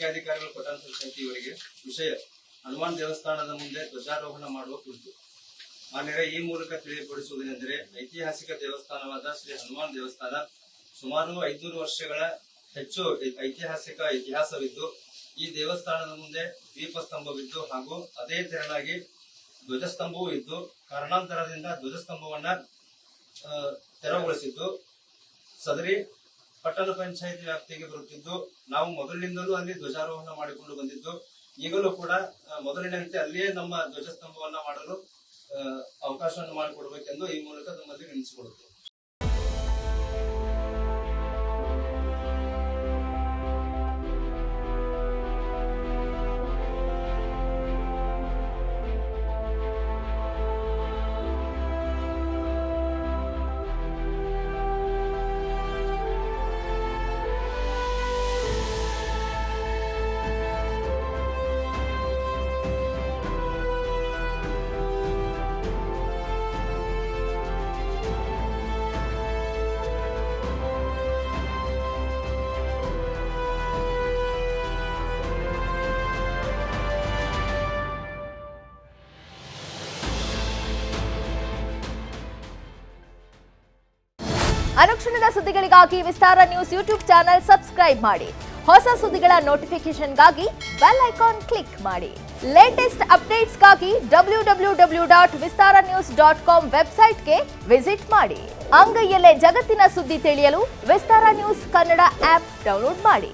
ಮುಖ್ಯಾಧಿಕಾರಿಗಳು ಪಟ್ಟಣ ಪಂಚಾಯತಿ ಇವರಿಗೆ ವಿಷಯ ಹನುಮಾನ್ ದೇವಸ್ಥಾನದ ಮುಂದೆ ಧ್ವಜಾರೋಹಣ ಮಾಡುವ ಕುರಿತು. ಮಾನ್ಯರೇ, ಈ ಮೂಲಕ ತಿಳಿಯಪಡಿಸುವುದೇನೆಂದರೆ, ಐತಿಹಾಸಿಕ ದೇವಸ್ಥಾನವಾದ ಶ್ರೀ ಹನುಮಾನ್ ದೇವಸ್ಥಾನ ಸುಮಾರು 500 ವರ್ಷಗಳ ಹೆಚ್ಚು ಐತಿಹಾಸಿಕ ಇತಿಹಾಸವಿದ್ದು, ಈ ದೇವಸ್ಥಾನದ ಮುಂದೆ ದೀಪಸ್ತಂಭವಿದ್ದು ಹಾಗೂ ಅದೇ ತೆರನಾಗಿ ಧ್ವಜಸ್ತಂಭವೂ ಇದ್ದು, ಕಾರಣಾಂತರದಿಂದ ಧ್ವಜಸ್ತಂಭವನ್ನ ತೆರವುಗೊಳಿಸಿದ್ದು ಸದರಿ ಪಟ್ಟಣ ಪಂಚಾಯತ್ ವ್ಯಾಪ್ತಿಗೆ ಬರುತ್ತಿದ್ದು, ನಾವು ಮೊದಲಿನಿಂದಲೂ ಅಲ್ಲಿ ಧ್ವಜಾರೋಹಣ ಮಾಡಿಕೊಂಡು ಬಂದಿದ್ದು, ಈಗಲೂ ಕೂಡ ಮೊದಲಿನಂತೆ ಅಲ್ಲಿಯೇ ನಮ್ಮ ಧ್ವಜಸ್ತಂಭವನ್ನ ಮಾಡಲು ಅವಕಾಶವನ್ನು ಮಾಡಿಕೊಡಬೇಕೆಂದು ಈ ಮೂಲಕ ನಮ್ಮಲ್ಲಿ ವಿನಂತಿಸಿಕೊಳ್ಳುತ್ತೇವೆ. ಅನುಕ್ಷಣದ ಸುದ್ದಿಗಳಿಗಾಗಿ ವಿಸ್ತಾರ ನ್ಯೂಸ್ ಯೂಟ್ಯೂಬ್ ಚಾನೆಲ್ ಸಬ್ಸ್ಕ್ರೈಬ್ ಮಾಡಿ. ಹೊಸ ಸುದ್ದಿಗಳ ನೋಟಿಫಿಕೇಶನ್ಗಾಗಿ ಬೆಲ್ ಐಕಾನ್ ಕ್ಲಿಕ್ ಮಾಡಿ. ಲೇಟೆಸ್ಟ್ ಅಪ್ಡೇಟ್ಸ್ಗಾಗಿ www.vistaranews.com ವೆಬ್ಸೈಟ್ಗೆ ವಿಸಿಟ್ ಮಾಡಿ. ಅಂಗೈಯಲ್ಲೇ ಜಗತ್ತಿನ ಸುದ್ದಿ ತಿಳಿಯಲು ವಿಸ್ತಾರ ನ್ಯೂಸ್ ಕನ್ನಡ ಆಪ್ ಡೌನ್ಲೋಡ್ ಮಾಡಿ.